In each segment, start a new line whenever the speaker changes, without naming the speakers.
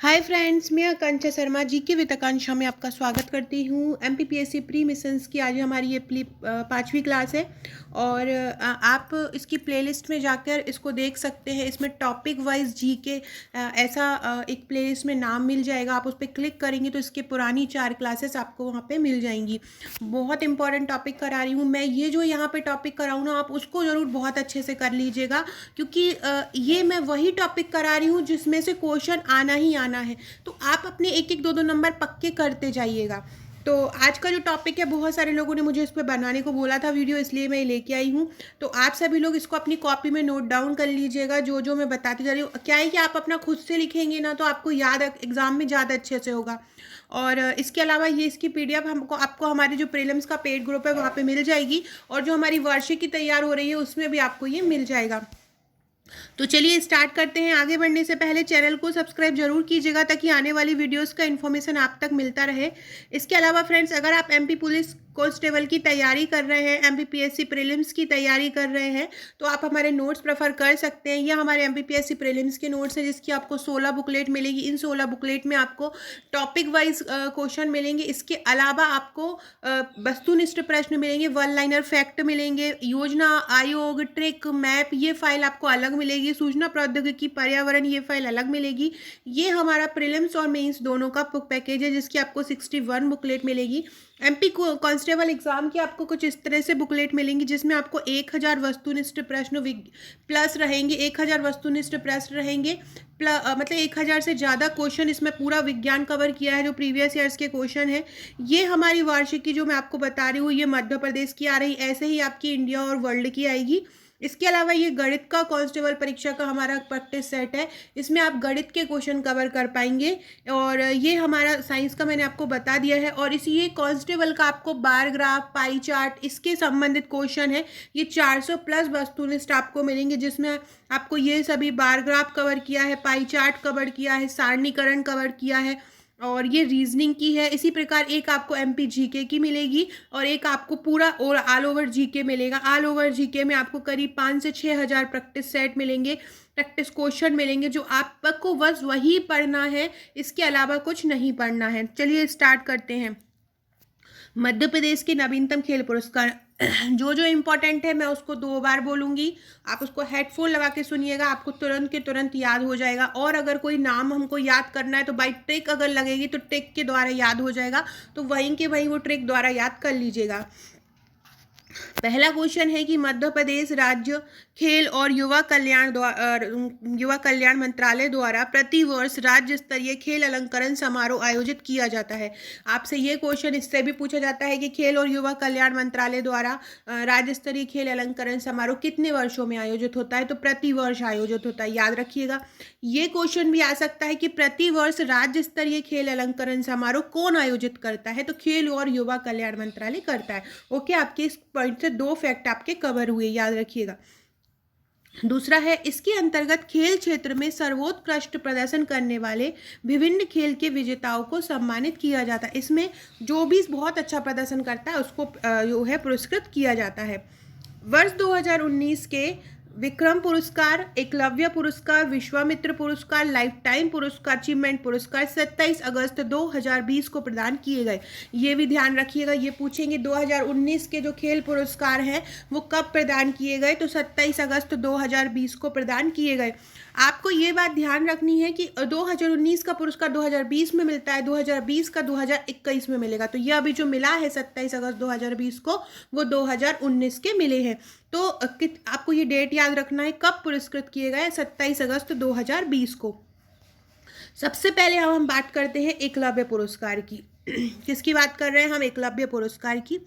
Hi friends, मैं आकांक्षा Sharma GK with आकांक्षा में आपका स्वागत करती हूँ। एमपीपीएससी प्री मिशंस की आज हमारी ये 5वीं क्लास है और आप इसकी प्लेलिस्ट में जाकर इसको देख सकते हैं। इसमें टॉपिक वाइज जीके ऐसा एक प्लेलिस्ट में नाम मिल जाएगा। आप उस पर क्लिक करेंगे तो इसके पुरानी 4 क्लासेस आपको वहाँ पे मिल जाएंगी। बहुत इंपॉर्टेंट टॉपिक करा रही हूँ मैं। ये जो यहाँ पे टॉपिक कराऊँ ना, आप उसको ज़रूर बहुत अच्छे से कर लीजिएगा, क्योंकि ये मैं वही टॉपिक करा रही हूँ जिसमें से क्वेश्चन आना ही आना है। तो आप अपने एक एक दो दो नंबर पक्के करते जाइएगा। तो आज का जो टॉपिक है, बहुत सारे लोगों ने मुझे इस पर बनाने को बोला था वीडियो, इसलिए मैं लेके आई हूँ। तो आप सभी लोग इसको अपनी कॉपी में नोट डाउन कर लीजिएगा। जो जो मैं बताती जा रही हूँ, क्या है कि आप अपना खुद से लिखेंगे ना, तो आपको याद एग्जाम में ज़्यादा अच्छे से होगा। और इसके अलावा ये इसकी पीडीएफ हमको आपको हमारे जो प्रीलिम्स का पेड ग्रुप है वहाँ पे मिल जाएगी, और जो हमारी वार्षिक की तैयार हो रही है उसमें भी आपको ये मिल जाएगा। तो चलिए स्टार्ट करते हैं। आगे बढ़ने से पहले चैनल को सब्सक्राइब जरूर कीजिएगा, ताकि आने वाली वीडियोस का इन्फॉर्मेशन आप तक मिलता रहे। इसके अलावा फ्रेंड्स, अगर आप एमपी पुलिस कांस्टेबल की तैयारी कर रहे हैं, एमपीपीएससी प्रीलिम्स की तैयारी कर रहे हैं, तो आप हमारे नोट्स प्रेफर कर सकते हैं। ये हमारे एमपीपीएससी प्रीलिम्स के नोट्स हैं, जिसकी आपको 16 बुकलेट मिलेगी। इन 16 बुकलेट में आपको टॉपिक वाइज क्वेश्चन मिलेंगे। इसके अलावा आपको वस्तुनिष्ठ प्रश्न मिलेंगे, वन लाइनर फैक्ट मिलेंगे, योजना आयोग ट्रिक मैप ये फाइल आपको अलग मिलेगी, सूचना प्रौद्योगिकी पर्यावरण ये फाइल अलग मिलेगी। ये हमारा प्रीलिम्स और मेंस दोनों का पैकेज है, जिसकी आपको 61 बुकलेट मिलेगी। एमपी कांस्टेबल एग्जाम की आपको कुछ इस तरह से बुकलेट मिलेंगी, जिसमें आपको 1000 वस्तुनिष्ठ प्रश्न प्लस रहेंगे, 1000 वस्तुनिष्ठ प्रश्न रहेंगे, मतलब 1000 से ज़्यादा क्वेश्चन। इसमें पूरा विज्ञान कवर किया है, जो प्रीवियस ईयर्स के क्वेश्चन है। ये हमारी वार्षिकी जो मैं आपको बता रही हूँ, ये मध्य प्रदेश की आ रही, ऐसे ही आपकी इंडिया और वर्ल्ड की आएगी। इसके अलावा ये गणित का कांस्टेबल परीक्षा का हमारा प्रैक्टिस सेट है, इसमें आप गणित के क्वेश्चन कवर कर पाएंगे। और ये हमारा साइंस का मैंने आपको बता दिया है। और इसी ये कांस्टेबल का आपको बार ग्राफ पाई चार्ट इसके संबंधित क्वेश्चन है। ये 400 प्लस वस्तुनिष्ठ आपको मिलेंगे, जिसमें आपको ये सभी बार ग्राफ कवर किया है, पाई चार्ट कवर किया है, सारणीकरण कवर किया है, और ये रीजनिंग की है। इसी प्रकार एक आपको एमपी जीके की मिलेगी, और एक आपको पूरा और ऑल ओवर जीके मिलेगा। ऑल ओवर जीके में आपको करीब 5 से 6 हज़ार प्रैक्टिस सेट मिलेंगे, प्रैक्टिस क्वेश्चन मिलेंगे, जो आपको बस वही पढ़ना है, इसके अलावा कुछ नहीं पढ़ना है। चलिए स्टार्ट करते हैं। मध्य प्रदेश के नवीनतम खेल पुरस्कार, जो जो इम्पोर्टेंट है मैं उसको 2 बार बोलूँगी, आप उसको हेडफोन लगा के सुनिएगा, आपको तुरंत के तुरंत याद हो जाएगा। और अगर कोई नाम हमको याद करना है तो बाई ट्रिक अगर लगेगी तो ट्रिक के द्वारा याद हो जाएगा, तो वहीं के वहीं वो ट्रिक द्वारा याद कर लीजिएगा। पहला क्वेश्चन है कि मध्य प्रदेश राज्य खेल और युवा कल्याण मंत्रालय द्वारा प्रति वर्ष राज्य स्तरीय खेल अलंकरण समारोह आयोजित किया जाता है। आपसे ये क्वेश्चन इससे भी पूछा जाता है कि खेल और युवा कल्याण मंत्रालय द्वारा राज्य स्तरीय खेल अलंकरण समारोह कितने वर्षों में आयोजित होता है, तो प्रति वर्ष आयोजित होता है, याद रखिएगा। ये क्वेश्चन भी आ सकता है कि प्रति वर्ष राज्य स्तरीय खेल अलंकरण समारोह कौन आयोजित करता है, तो खेल और युवा कल्याण मंत्रालय करता है। ओके, आपके इस पॉइंट से 2 फैक्ट आपके कवर हुए, याद रखिएगा। दूसरा है, इसके अंतर्गत खेल क्षेत्र में सर्वोत्कृष्ट प्रदर्शन करने वाले विभिन्न खेल के विजेताओं को सम्मानित किया जाता है। इसमें जो भी बहुत अच्छा प्रदर्शन करता है उसको जो है पुरस्कृत किया जाता है। वर्ष 2019 के विक्रम पुरस्कार, एकलव्य पुरस्कार, विश्वामित्र पुरस्कार, लाइफ टाइम पुरस्कार, अचीवमेंट पुरस्कार 27 अगस्त 2020 को प्रदान किए गए। ये भी ध्यान रखिएगा, ये पूछेंगे 2019 के जो खेल पुरस्कार हैं वो कब प्रदान किए गए, तो 27 अगस्त 2020 को प्रदान किए गए। आपको ये बात ध्यान रखनी है कि 2019 का पुरस्कार 2020 में मिलता है, 2020 का 2021 में मिलेगा। तो ये अभी जो मिला है 27 अगस्त 2020 को, वो 2019 के मिले हैं। तो आपको ये डेट याद रखना है कब पुरस्कृत किए गए, 27 अगस्त 2020 को। सबसे पहले हम बात करते हैं एकलव्य पुरस्कार की। किसकी बात कर रहे हैं हम, एकलव्य पुरस्कार की।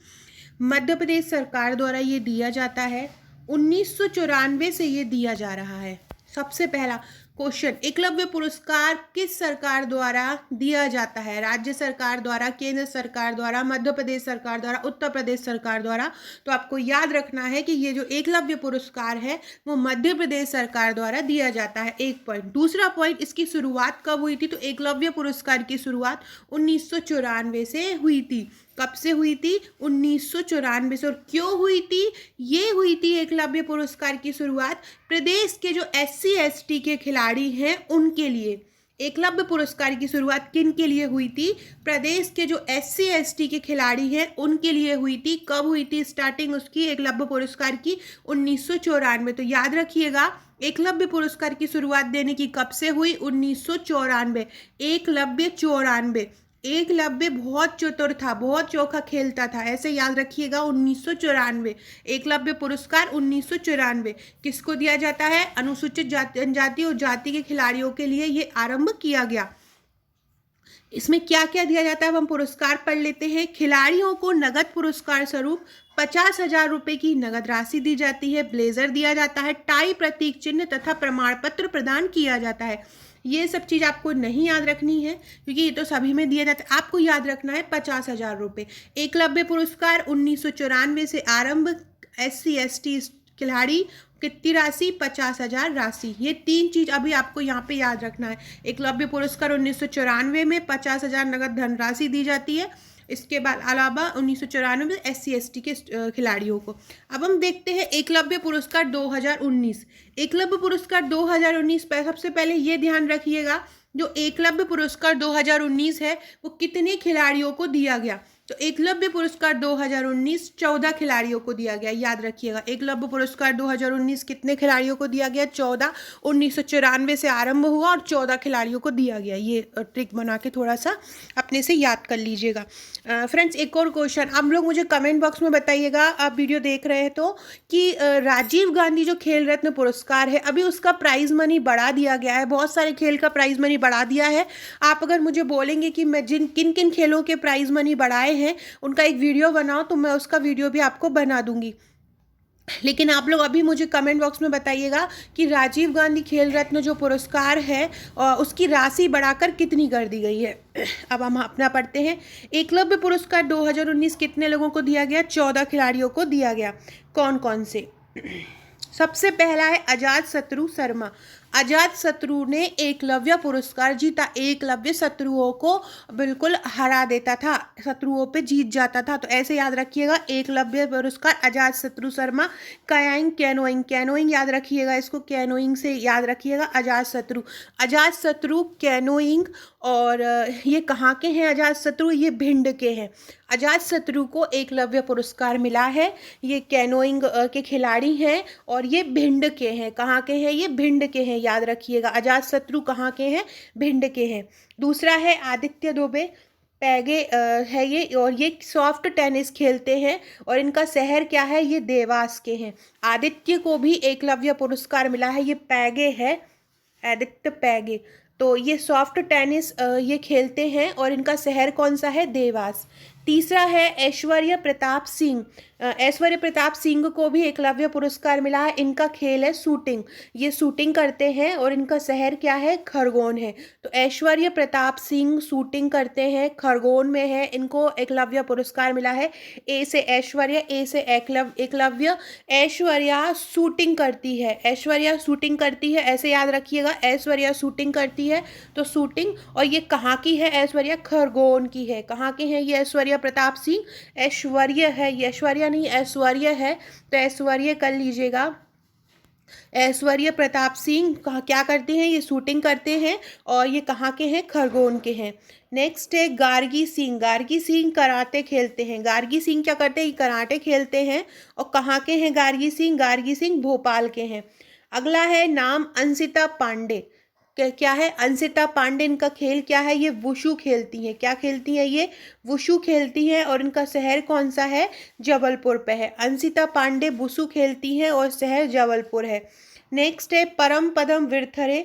मध्य प्रदेश सरकार द्वारा ये दिया जाता है, 1994 से ये दिया जा रहा है। सबसे पहला क्वेश्चन, एकलव्य पुरस्कार किस सरकार द्वारा दिया जाता है, राज्य सरकार द्वारा, केंद्र सरकार द्वारा, मध्य प्रदेश सरकार द्वारा, उत्तर प्रदेश सरकार द्वारा। तो आपको याद रखना है कि ये जो एकलव्य पुरस्कार है वो मध्य प्रदेश सरकार द्वारा दिया जाता है, एक पॉइंट। दूसरा पॉइंट, इसकी शुरुआत कब हुई थी, तो एकलव्य पुरस्कार की शुरुआत 1994 से हुई थी। कब से हुई थी, 1994 से। और क्यों हुई थी, ये हुई थी एकलव्य पुरस्कार की शुरुआत प्रदेश के जो SC ST के खिलाड़ी हैं उनके लिए। एकलव्य पुरस्कार की शुरुआत किन के लिए हुई थी? प्रदेश के जो SC ST के खिलाड़ी हैं उनके लिए हुई थी। कब हुई थी स्टार्टिंग उसकी एकलव्य पुरस्कार की? 1994। तो याद रखिएगा, एकलव्य पुरस्कार की शुरुआत देने की कब से हुई? 1994। एकलव्य 94। एकलव्य बहुत चतुर था, बहुत चोखा खेलता था, ऐसे याद रखिएगा। 1994 एकलव्य पुरस्कार 1994 किसको दिया जाता है? अनुसूचित जाति, जनजाति और जाति के खिलाड़ियों के लिए ये आरंभ किया गया। इसमें क्या क्या दिया जाता है, अब हम पुरस्कार पढ़ लेते हैं। खिलाड़ियों को नगद पुरस्कार स्वरूप 50,000 रुपए की नगद राशि दी जाती है, ब्लेजर दिया जाता है, टाई, प्रतीक चिन्ह तथा प्रमाण पत्र प्रदान किया जाता है। ये सब चीज़ आपको नहीं याद रखनी है क्योंकि ये तो सभी में दिया जाता है। आपको याद रखना है 50,000 रुपये। एकलव्य पुरस्कार 1994 से आरंभ, SC ST खिलाड़ी कितनी राशि? 50,000 राशि। ये तीन चीज अभी आपको यहाँ पे याद रखना है। एकलव्य पुरस्कार 1994 में 50,000 नगद धनराशि दी जाती है। इसके बाद अलावा 1994 में SC ST के खिलाड़ियों को। अब हम देखते हैं एकलव्य पुरस्कार 2019। एकलव्य पुरस्कार 2019 पर सबसे पहले ये ध्यान रखिएगा, जो एकलव्य पुरस्कार 2019 है वो कितने खिलाड़ियों को दिया गया? तो एकलव्य पुरस्कार 2019 14 खिलाड़ियों को दिया गया, याद रखिएगा। एकलव्य पुरस्कार 2019 कितने खिलाड़ियों को दिया गया? 14। 1994 से आरंभ हुआ और 14 खिलाड़ियों को दिया गया। ये ट्रिक बना के थोड़ा सा अपने से याद कर लीजिएगा। फ्रेंड्स, एक और क्वेश्चन आप लोग मुझे कमेंट बॉक्स में बताइएगा, आप वीडियो देख रहे हैं तो, कि राजीव गांधी जो खेल रत्न पुरस्कार है अभी उसका प्राइज मनी बढ़ा दिया गया है। बहुत सारे खेल का प्राइज मनी बढ़ा दिया है। आप अगर मुझे बोलेंगे कि मैं किन किन खेलों के प्राइज मनी बढ़ाए हैं उनका एक वीडियो बनाओ, तो मैं उसका वीडियो भी आपको बना दूंगी। लेकिन आप लोग अभी मुझे कमेंट बॉक्स में बताइएगा कि राजीव गांधी खेल रत्न जो पुरस्कार है उसकी राशि बढ़ाकर कितनी कर दी गई है। अब हम अपना पढ़ते हैं। एकलव्य पुरस्कार 2019 कितने लोगों को दिया गया? 14 खिलाड़ियों को दिया गया। कौन कौन से? सबसे पहला है अजात शत्रु शर्मा। अजात शत्रु ने एकलव्य पुरस्कार जीता। एकलव्य शत्रुओं को बिल्कुल हरा देता था, शत्रुओं पे जीत जाता था। तो ऐसे याद रखिएगा, एकलव्य पुरस्कार अजात शत्रु शर्मा। कायाइंग कैनोइंग, कैनोइंग याद रखिएगा, इसको कैनोइंग से याद रखिएगा। अजात शत्रु, अजात शत्रु कैनोइंग। और ये कहाँ के हैं अजात शत्रु? ये भिंड के हैं। अजात शत्रु को एकलव्य पुरस्कार मिला है। ये कैनोइंग के खिलाड़ी हैं और ये भिंड के हैं। कहाँ के हैं? ये भिंड के हैं, याद रखिएगा। अजात शत्रु कहाँ के हैं? भिंड के हैं। दूसरा है आदित्य दुबे, पैगे है ये, और ये सॉफ्ट टेनिस खेलते हैं और इनका शहर क्या है? ये देवास के हैं। आदित्य को भी एकलव्य पुरस्कार मिला है, ये पैगे है, आदित्य पैगे। तो ये सॉफ्ट टेनिस ये खेलते हैं और इनका शहर कौन सा है? देवास। तीसरा है ऐश्वर्य प्रताप सिंह। ऐश्वर्य प्रताप सिंह को भी एकलव्य पुरस्कार मिला है। इनका खेल है शूटिंग, ये शूटिंग करते हैं और इनका शहर क्या है? खरगोन है। तो ऐश्वर्य प्रताप सिंह शूटिंग करते हैं, खरगोन में है, इनको एकलव्य पुरस्कार मिला है। ए से ऐश्वर्य, ए से एकलव्य। ऐश्वर्या शूटिंग करती है, ऐश्वर्या शूटिंग करती है, ऐसे याद रखिएगा। ऐश्वर्या शूटिंग करती है, तो शूटिंग। और ये कहाँ की है ऐश्वर्या? खरगोन की है। कहाँ के हैं ये ऐश्वर्या प्रताप सिंह? ऐश्वर्य है, ये ऐश्वर्या नहीं ऐश्वर्य है, तो ऐश्वर्य कर लीजिएगा। ऐश्वर्य प्रताप सिंह क्या करते हैं? ये शूटिंग करते हैं और ये कहाँ के हैं? खरगोन के हैं। नेक्स्ट है गार्गी सिंह। गार्गी सिंह कराटे खेलते हैं। गार्गी सिंह क्या करते हैं? कराटे खेलते हैं। और कहाँ के हैं गार्गी सिंह? गार्गी सिंह भोपाल के हैं। अगला है नाम अंशिता पांडे। क्या है? अंशिता पांडे, इनका खेल क्या है? ये वुशु खेलती हैं। क्या खेलती हैं? ये वुशु खेलती हैं और इनका शहर कौन सा है? जबलपुर पे है। अंशिता पांडे वुशु खेलती हैं और शहर जबलपुर है। नेक्स्ट है परम पदम विरथरे।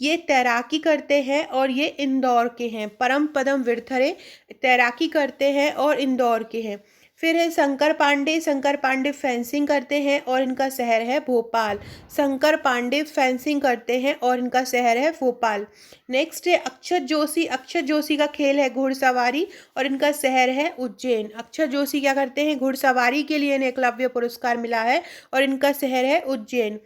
ये तैराकी करते हैं और ये इंदौर के हैं। परम पदम विरथरे तैराकी करते हैं और इंदौर के हैं। फिर है शंकर पांडे। शंकर पांडे फेंसिंग करते हैं और इनका शहर है भोपाल। शंकर पांडे फेंसिंग करते हैं और इनका शहर है भोपाल। नेक्स्ट है अक्षत जोशी। अक्षत जोशी का खेल है घुड़सवारी और इनका शहर है उज्जैन। अक्षत जोशी क्या करते हैं? घुड़सवारी के लिए इन्हें एकलव्य पुरस्कार मिला है और इनका शहर है उज्जैन।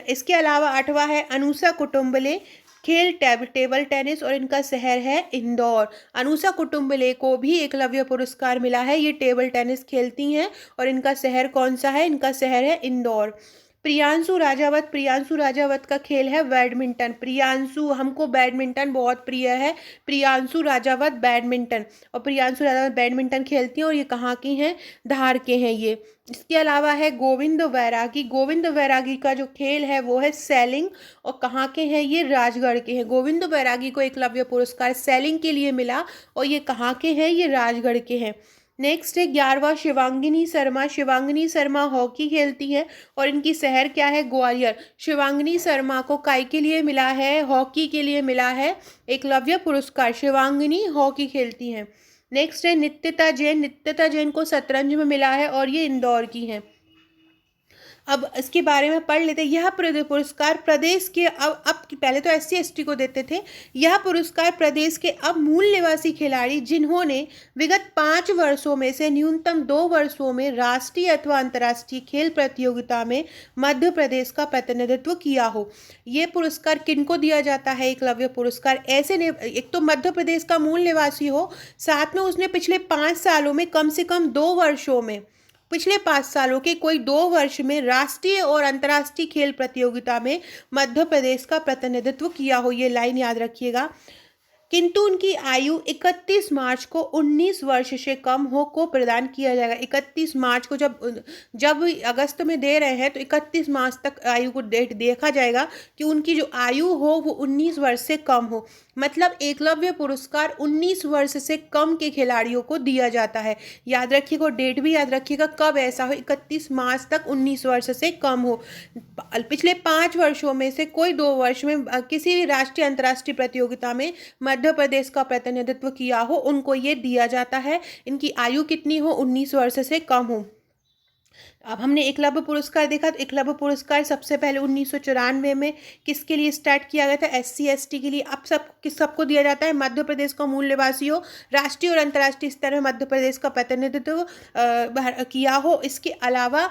इसके अलावा आठवां है अनुषा कुटुम्बले। खेल टेबल टेनिस और इनका शहर है इंदौर। अनुषा कुटुम्बले को भी एकलव्य पुरस्कार मिला है। ये टेबल टेनिस खेलती हैं और इनका शहर कौन सा है? इनका शहर है इंदौर। प्रियांशु राजावत का खेल है बैडमिंटन। प्रियांशु, हमको बैडमिंटन बहुत प्रिय है। प्रियांशु राजावत बैडमिंटन, और प्रियांशु राजावत बैडमिंटन खेलती हैं, और ये कहाँ की हैं? धार के हैं ये। इसके अलावा है गोविंद वैरागी। गोविंद वैरागी का जो खेल है वो है सैलिंग, और कहाँ के हैं ये? राजगढ़ के हैं। गोविंद वैरागी को एकलव्य पुरस्कार सैलिंग के लिए मिला, और ये कहाँ के हैं? ये राजगढ़ के हैं। नेक्स्ट है 11वां शिवांगिनी शर्मा। शिवांगिनी शर्मा हॉकी खेलती हैं, और इनकी शहर क्या है? ग्वालियर। शिवांगिनी शर्मा को काय के लिए मिला है? हॉकी के लिए मिला है एकलव्य पुरस्कार। शिवांगिनी हॉकी खेलती हैं। नेक्स्ट है नित्यता जैन। नित्यता जैन को शतरंज में मिला है, और ये इंदौर की हैं। अब इसके बारे में पढ़ लेते हैं। यह पुरस्कार प्रदेश के अब पहले तो SC ST को देते थे। यह पुरस्कार प्रदेश के अब मूल निवासी खिलाड़ी जिन्होंने विगत 5 वर्षों में से न्यूनतम 2 वर्षों में राष्ट्रीय अथवा अंतर्राष्ट्रीय खेल प्रतियोगिता में मध्य प्रदेश का प्रतिनिधित्व किया हो। ये पुरस्कार किनको दिया जाता है? एकलव्य पुरस्कार ऐसे ने, एक तो मध्य प्रदेश का मूल निवासी हो, साथ में उसने पिछले 5 सालों में कम से कम 2 वर्षों में, पिछले 5 सालों के कोई 2 वर्ष में राष्ट्रीय और अंतर्राष्ट्रीय खेल प्रतियोगिता में मध्य प्रदेश का प्रतिनिधित्व किया हो। ये लाइन याद रखिएगा। किंतु उनकी आयु 31 मार्च को 19 वर्ष से कम हो को प्रदान किया जाएगा। 31 मार्च को जब अगस्त में दे रहे हैं तो 31 मार्च तक आयु को डेट देखा जाएगा कि उनकी जो आयु हो वो 19 वर्ष से कम हो। मतलब एकलव्य पुरस्कार 19 वर्ष से कम के खिलाड़ियों को दिया जाता है। याद रखिएगा, डेट भी याद रखिएगा कब ऐसा हो, 31 मार्च तक 19 वर्ष से कम हो। पिछले 5 वर्षों में से कोई 2 वर्ष में किसी भी राष्ट्रीय अंतर्राष्ट्रीय प्रतियोगिता में मध्य प्रदेश का प्रतिनिधित्व किया हो, उनको ये दिया जाता है। इनकी आयु कितनी हो? 19 वर्ष से कम हो। अब हमने एकलव्य पुरस्कार देखा, तो एकलव्य पुरस्कार सबसे पहले 1994 में किसके लिए स्टार्ट किया गया था? SC ST के लिए। अब सबको दिया जाता है मध्य प्रदेश का मूल निवासी हो, राष्ट्रीय और अंतर्राष्ट्रीय स्तर में मध्य प्रदेश का प्रतिनिधित्व किया हो। इसके अलावा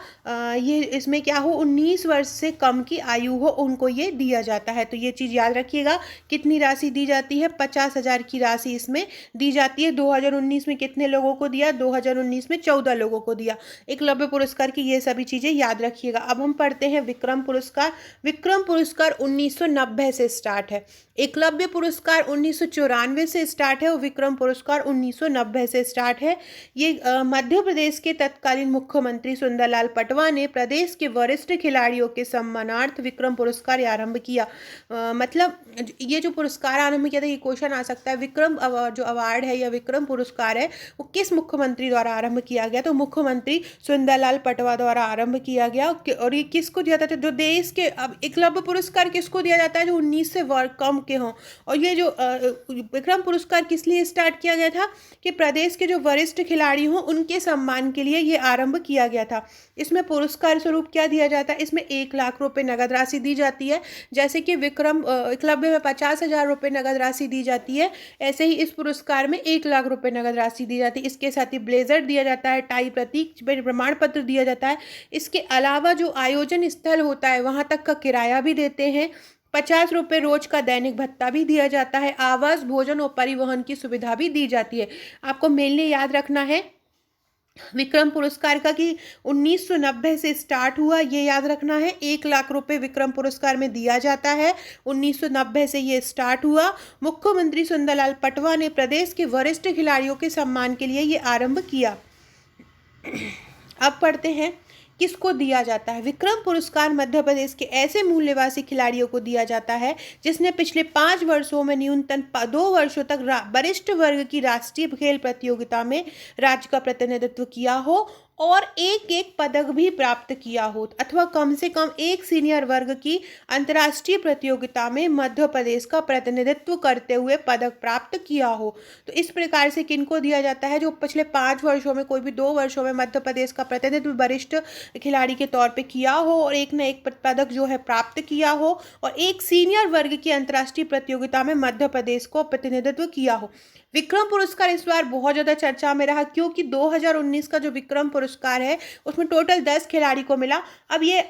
ये इसमें क्या हो? 19 वर्ष से कम की आयु हो, उनको ये दिया जाता है। तो ये चीज़ याद रखिएगा। कितनी राशि दी जाती है? 50,000 की राशि इसमें दी जाती है। 2019 में कितने लोगों को दिया? 2019 में 14 लोगों को दिया एकलव्य पुरस्कार। ये सभी चीजें याद रखिएगा। अब हम पढ़ते हैं विक्रम पुरस्कार। विक्रम पुरस्कार 1990 से स्टार्ट है। एकलव्य पुरस्कार 1994 से स्टार्ट है, और विक्रम पुरस्कार 1990 से स्टार्ट है। ये मध्य प्रदेश के तत्कालीन मुख्यमंत्री सुंदरलाल पटवा ने प्रदेश के वरिष्ठ खिलाड़ियों के सम्मानार्थ विक्रम पुरस्कार आरंभ किया। मतलब ये जो पुरस्कार आरंभ किया था, ये क्वेश्चन आ सकता है, विक्रम जो अवार्ड है या विक्रम पुरस्कार है वो किस मुख्यमंत्री द्वारा आरंभ किया गया? तो मुख्यमंत्री सुंदरलाल पटवा द्वारा आरंभ किया गया। और ये किसको दिया जाता है? जो देश के, अब एकलव्य पुरस्कार किसको दिया जाता है? जो 19 से कम के हों। और ये जो विक्रम पुरस्कार किस लिए स्टार्ट किया गया था? कि प्रदेश के जो वरिष्ठ खिलाड़ी हों उनके सम्मान के लिए ये आरंभ किया गया था। इसमें पुरस्कार स्वरूप क्या दिया जाता है? इसमें 1 लाख रुपए नगद राशि दी जाती है। जैसे कि विक्रम एकलव्य में 50,000 रुपये नगद राशि दी जाती है, ऐसे ही इस पुरस्कार में 1 लाख रुपए नगद राशि दी जाती है। इसके साथ ही ब्लेजर दिया जाता है, टाई, प्रतीक, प्रमाण पत्र दिया जाता है। इसके अलावा जो आयोजन स्थल होता है वहां तक का किराया भी देते हैं। 50 रुपये रोज का दैनिक भत्ता भी दिया जाता है। आवास, भोजन और परिवहन की सुविधा भी दी जाती है। आपको मेनली याद रखना है विक्रम पुरस्कार का कि 1990 से स्टार्ट हुआ, ये याद रखना है। 1 लाख रुपए विक्रम पुरस्कार में दिया जाता है। 1990 से ये स्टार्ट हुआ। मुख्यमंत्री सुंदरलाल पटवा ने प्रदेश के वरिष्ठ खिलाड़ियों के सम्मान के लिए ये आरंभ किया। अब पढ़ते हैं किसको दिया जाता है। विक्रम पुरस्कार मध्य प्रदेश के ऐसे मूल निवासी खिलाड़ियों को दिया जाता है जिसने पिछले 5 वर्षों में न्यूनतम 2 वर्षों तक वरिष्ठ वर्ग की राष्ट्रीय खेल प्रतियोगिता में राज्य का प्रतिनिधित्व किया हो और एक पदक भी प्राप्त किया हो, अथवा कम से कम एक सीनियर वर्ग की अंतर्राष्ट्रीय प्रतियोगिता में मध्य प्रदेश का प्रतिनिधित्व करते हुए पदक प्राप्त किया हो। तो इस प्रकार से किनको दिया जाता है? जो पिछले 5 वर्षों में, कोई भी 2 वर्षों में मध्य प्रदेश का प्रतिनिधित्व वरिष्ठ खिलाड़ी के तौर पे किया हो और एक न एक पदक जो है प्राप्त किया हो, और एक सीनियर वर्ग की अंतर्राष्ट्रीय प्रतियोगिता में मध्य प्रदेश को प्रतिनिधित्व किया हो। विक्रम पुरस्कार इस बार बहुत ज़्यादा चर्चा में रहा क्योंकि 2019 का जो विक्रम पुरस्कार है उसमें टोटल 10 खिलाड़ी को मिला। अब ये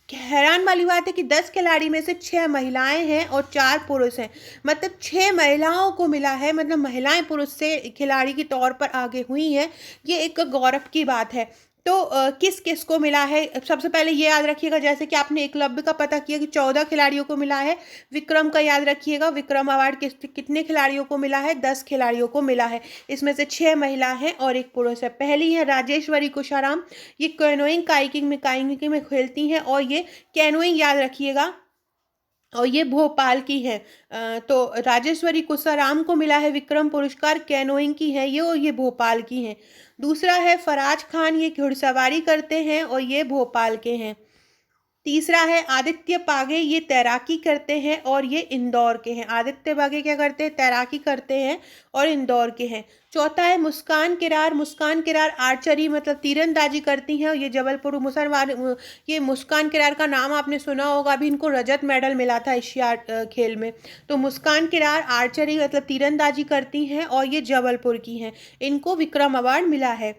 हैरान वाली बात है कि 10 खिलाड़ी में से 6 महिलाएं हैं और 4 पुरुष हैं। मतलब 6 महिलाओं को मिला है, मतलब महिलाएं पुरुष से खिलाड़ी के तौर पर आगे हुई हैं। ये एक गौरव की बात है। तो किस किस को मिला है, सबसे पहले ये याद रखिएगा, जैसे कि आपने एकलव्य का पता किया कि 14 खिलाड़ियों को मिला है। विक्रम का याद रखिएगा, विक्रम अवार्ड कितने खिलाड़ियों को मिला है, 10 खिलाड़ियों को मिला है। इसमें से 6 महिला हैं और 1 पुरुष है। पहली है राजेश्वरी कुशाराम, ये कैनोइंग काइकिंग में खेलती हैं और ये कैनोइंग याद रखिएगा, और ये भोपाल की है। तो राजेश्वरी कुसाराम को मिला है विक्रम पुरस्कार, कैनोइंग की है ये, और ये भोपाल की हैं। दूसरा है फराज खान, ये घुड़सवारी करते हैं और ये भोपाल के हैं। तीसरा है आदित्य पागे, ये तैराकी करते हैं और ये इंदौर के हैं। आदित्य पागे क्या करते हैं, तैराकी करते हैं और इंदौर के हैं। चौथा है मुस्कान किरार, मुस्कान किरार आर्चरी मतलब तीरंदाजी करती हैं और ये जबलपुर मुसलमान। ये मुस्कान किरार का नाम आपने सुना होगा, अभी इनको रजत मेडल मिला था एशिया खेल में। तो मुस्कान किरार आर्चरी मतलब तीरंदाजी करती हैं और ये जबलपुर की हैं, इनको विक्रम अवार्ड मिला है।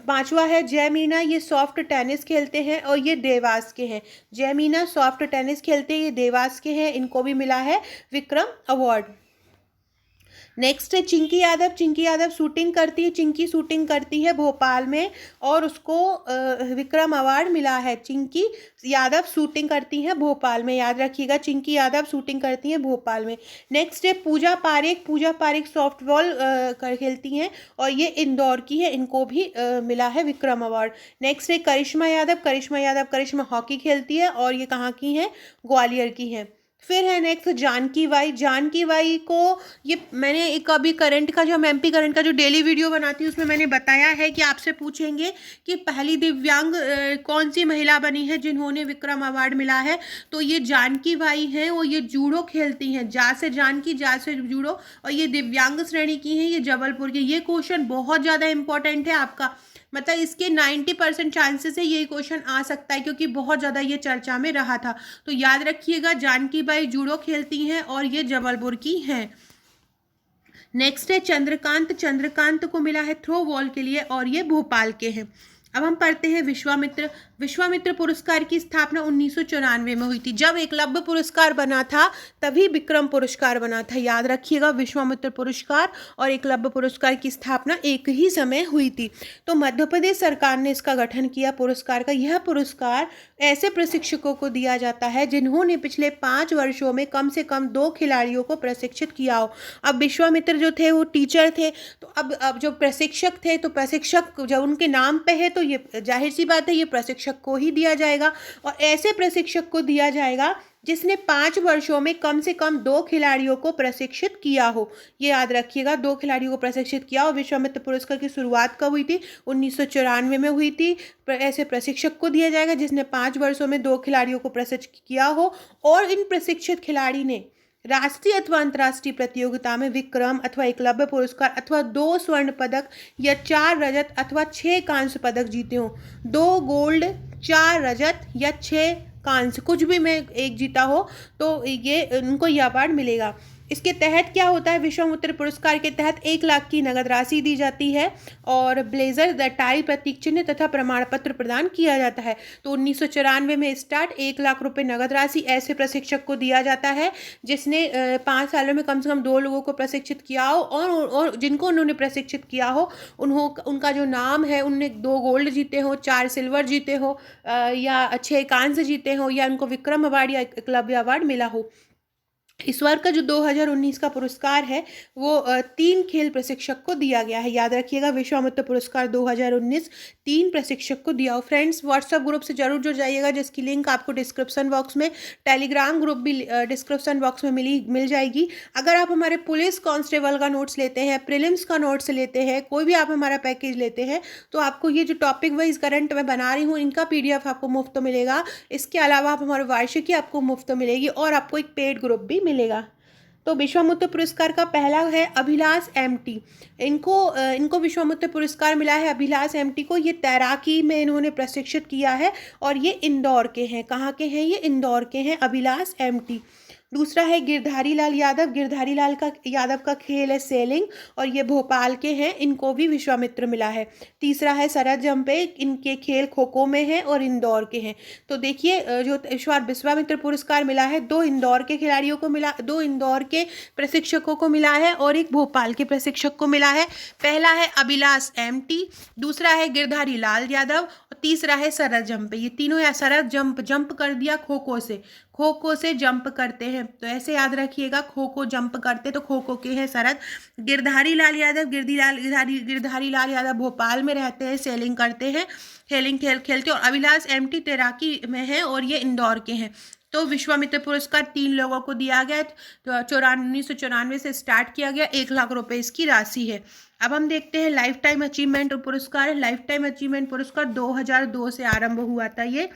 पांचवा है जय मीना, ये सॉफ्ट टेनिस खेलते हैं और ये देवास के हैं। जय मीना सॉफ्ट टेनिस खेलते हैं, ये देवास के हैं, इनको भी मिला है विक्रम अवार्ड। नेक्स्ट है चिंकी यादव, चिंकी यादव शूटिंग करती है, चिंकी शूटिंग करती है भोपाल में और उसको विक्रम अवार्ड मिला है। चिंकी यादव शूटिंग करती हैं भोपाल में, याद रखिएगा, चिंकी यादव शूटिंग करती हैं भोपाल में। नेक्स्ट है पूजा पारेख, पूजा पारेख सॉफ्टबॉल खेलती हैं और ये इंदौर की है, इनको भी मिला है विक्रम अवार्ड। नेक्स्ट है करिश्मा यादव, करिश्मा यादव करिश्मा हॉकी खेलती है और ये कहाँ की हैं, ग्वालियर की हैं। फिर है नेक्स्ट जानकी बाई, जानकी बाई को ये मैंने एक अभी करंट का जो हम एमपी करंट का जो डेली वीडियो बनाती हूँ उसमें मैंने बताया है कि आपसे पूछेंगे कि पहली दिव्यांग कौन सी महिला बनी है जिन्होंने विक्रम अवार्ड मिला है, तो ये जानकी बाई हैं, वो ये जूडो खेलती हैं, जा से जानकी जा से जूडो, और ये दिव्यांग श्रेणी की हैं, ये जबलपुर की। ये क्वेश्चन बहुत ज़्यादा इंपॉर्टेंट है आपका, मतलब इसके 90% चांसेस है ये क्वेश्चन आ सकता है क्योंकि बहुत ज़्यादा ये चर्चा में रहा था। तो याद रखिएगा जानकी बाई जूडो खेलती हैं और ये जबलपुर की हैं। नेक्स्ट है चंद्रकांत, चंद्रकांत को मिला है थ्रो बॉल के लिए और ये भोपाल के हैं। अब हम पढ़ते हैं विश्वामित्र, विश्वामित्र पुरस्कार की स्थापना 1994 में हुई थी। जब एकलव्य पुरस्कार बना था तभी विक्रम पुरस्कार बना था, याद रखिएगा, विश्वामित्र पुरस्कार और एकलव्य पुरस्कार की स्थापना एक ही समय हुई थी। तो मध्य प्रदेश सरकार ने इसका गठन किया पुरस्कार का। यह पुरस्कार ऐसे प्रशिक्षकों को दिया जाता है जिन्होंने पिछले 5 वर्षों में कम से कम 2 खिलाड़ियों को प्रशिक्षित किया हो। अब विश्वामित्र जो थे वो टीचर थे, तो अब जो प्रशिक्षक थे, तो प्रशिक्षक जब उनके नाम पे है तो ये जाहिर सी बात है ये प्रशिक्षक को ही दिया जाएगा, और ऐसे प्रशिक्षक को दिया जाएगा जिसने 5 वर्षों में कम से कम 2 खिलाड़ियों को प्रशिक्षित किया हो। ये याद रखिएगा, 2 खिलाड़ियों को प्रशिक्षित किया हो। विश्वामित्र पुरस्कार की शुरुआत कब हुई थी, 1994 में हुई थी। ऐसे प्रशिक्षक को दिया जाएगा जिसने 5 वर्षों में 2 खिलाड़ियों को प्रशिक्षित किया हो और इन प्रशिक्षित खिलाड़ी ने राष्ट्रीय अथवा अंतर्राष्ट्रीय प्रतियोगिता में विक्रम अथवा एकलव्य पुरस्कार अथवा 2 स्वर्ण पदक या 4 रजत अथवा 6 कांस्य पदक जीते हों। 2 गोल्ड, 4 रजत या 6 कांस्य, कुछ भी में एक जीता हो तो ये उनको ये अवार्ड मिलेगा। इसके तहत क्या होता है, विश्वामित्र पुरस्कार के तहत 1 लाख की नगद राशि दी जाती है और ब्लेजर, टाई, प्रतीक चिन्ह तथा प्रमाण पत्र प्रदान किया जाता है। तो 1994 में स्टार्ट 1 लाख रुपए नगद राशि ऐसे प्रशिक्षक को दिया जाता है जिसने 5 सालों में कम से कम 2 लोगों को प्रशिक्षित किया हो और जिनको उन्होंने प्रशिक्षित किया हो उनका जो नाम है, उनने 2 गोल्ड जीते हो, 4 सिल्वर जीते हो या 6 कांस्य जीते हो या उनको विक्रम अवार्ड या एकलव्य अवार्ड मिला हो। इस बार का जो 2019 का पुरस्कार है वो 3 खेल प्रशिक्षक को दिया गया है, याद रखिएगा, विश्वामित्र पुरस्कार 2019 3 प्रशिक्षक को दिया हो। फ्रेंड्स व्हाट्सएप ग्रुप से जरूर जुड़ जाइएगा जिसकी लिंक आपको डिस्क्रिप्शन बॉक्स में, टेलीग्राम ग्रुप भी डिस्क्रिप्शन बॉक्स में मिल जाएगी। अगर आप हमारे पुलिस कांस्टेबल का नोट्स लेते हैं, प्रीलिम्स का नोट्स लेते हैं, कोई भी आप हमारा पैकेज लेते हैं तो आपको ये जो टॉपिक वाइज करंट मैं बना रही हूँ इनका PDF आपको मुफ्त मिलेगा। इसके अलावा आप हमारे वार्षिकी आपको मुफ्त मिलेगी और आपको एक पेड ग्रुप भी मिलेगा। तो विश्वामित्र पुरस्कार का पहला है अभिलाष MT, इनको विश्वामित्र पुरस्कार मिला है अभिलाष MT को। ये तैराकी में इन्होंने प्रशिक्षित किया है और ये इंदौर के हैं। कहाँ के हैं ये, इंदौर के हैं, अभिलाष MT। दूसरा है गिरधारी लाल यादव। गिरधारी लाल का यादव का खेल है सेलिंग और ये भोपाल के हैं, इनको भी विश्वामित्र मिला है। तीसरा है शरद जंपे, इनके खेल खो खो में हैं और इंदौर के हैं। तो देखिए जो इस बार विश्वामित्र पुरस्कार मिला है, 2 इंदौर के खिलाड़ियों को मिला, 2 इंदौर के प्रशिक्षकों को मिला है और एक भोपाल के प्रशिक्षक को मिला है। पहला है अभिलाष एमटी, दूसरा है गिरधारी लाल यादव और तीसरा है शरद जंपे। ये तीनों या शरद जंप कर दिया खो खो से जंप करते हैं, तो ऐसे याद रखिएगा, खो खो जंप करते तो खो खो के हैं शरद। गिरधारी लाल यादव गिरधारी लाल यादव भोपाल में रहते हैं, सेलिंग करते हैं, सेलिंग खेलते और अभिलाष एमटी तैराकी में है और ये इंदौर के हैं। तो विश्वामित्र पुरस्कार 3 लोगों को दिया गया। तो 1994 से स्टार्ट किया गया, 1 लाख रुपए इसकी राशि है। अब हम देखते हैं लाइफ टाइम अचीवमेंट पुरस्कार। लाइफ टाइम अचीवमेंट पुरस्कार 2002 से आरंभ हुआ था। ये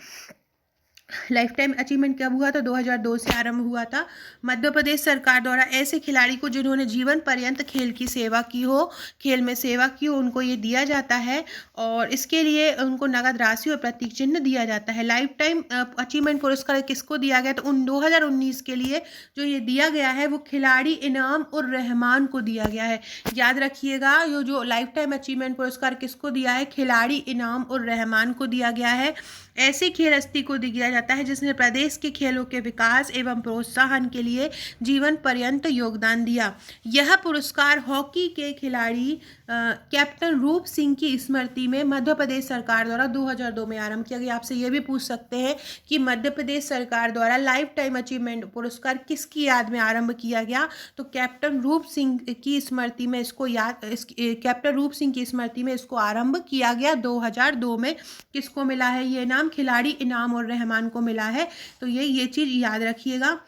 लाइफ टाइम अचीवमेंट कब हुआ था? 2002 से आरंभ हुआ था। मध्य प्रदेश सरकार द्वारा ऐसे खिलाड़ी को जिन्होंने जीवन पर्यंत खेल की सेवा की हो, खेल में सेवा की हो, उनको ये दिया जाता है और इसके लिए उनको नगद राशि और प्रतीक चिन्ह दिया जाता है। लाइफ टाइम अचीवमेंट पुरस्कार किसको दिया गया? तो 2019 के लिए जो ये दिया गया है वो खिलाड़ी इनाम उर रहमान को दिया गया है। याद रखिएगा, ये जो लाइफ टाइम अचीवमेंट पुरस्कार किसको दिया है? खिलाड़ी इनाम उर रहमान को दिया गया है। ऐसे खेल हस्ती को दिया जाता है जिसने प्रदेश के खेलों के विकास एवं प्रोत्साहन के लिए जीवन पर्यंत योगदान दिया। यह पुरस्कार हॉकी के खिलाड़ी कैप्टन रूप सिंह की स्मृति में मध्य प्रदेश सरकार द्वारा 2002 में आरंभ किया गया। आपसे ये भी पूछ सकते हैं कि मध्य प्रदेश सरकार द्वारा लाइफ टाइम अचीवमेंट पुरस्कार किसकी याद में आरंभ किया गया? तो कैप्टन रूप सिंह की स्मृति में इसको कैप्टन रूप सिंह की स्मृति में इसको आरंभ किया गया 2002 में। किसको मिला है ये नाम? खिलाड़ी इनाम और रहमान को मिला है। तो ये चीज़ याद रखिएगा।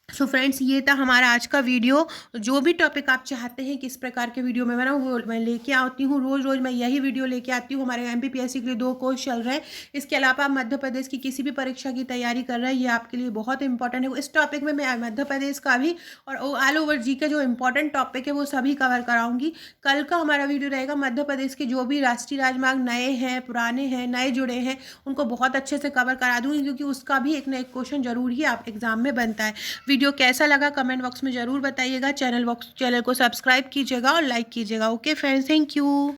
सो फ्रेंड्स, ये था हमारा आज का वीडियो। जो भी टॉपिक आप चाहते हैं किस प्रकार के वीडियो में बनाऊँ वो मैं लेके आती हूँ। रोज़ मैं यही वीडियो लेके आती हूँ। हमारे MPPSC के लिए 2 कोर्स चल रहे हैं। इसके अलावा आप मध्य प्रदेश की किसी भी परीक्षा की तैयारी कर रहे हैं, ये आपके लिए बहुत इंपॉर्टेंट है। इस टॉपिक में मैं मध्य प्रदेश का भी और ऑल ओवर जी के जो इंपॉर्टेंट टॉपिक है वो सभी कवर कराऊंगी। कल का हमारा वीडियो रहेगा मध्य प्रदेश के जो भी राष्ट्रीय राजमार्ग नए हैं, पुराने हैं, नए जुड़े हैं, उनको बहुत अच्छे से कवर करा दूँगी, क्योंकि उसका भी एक ना एक क्वेश्चन जरूर ही आप एग्जाम में बनता है। वीडियो कैसा लगा कमेंट बॉक्स में ज़रूर बताइएगा। चैनल को सब्सक्राइब कीजिएगा और लाइक कीजिएगा। Okay friends, thank you.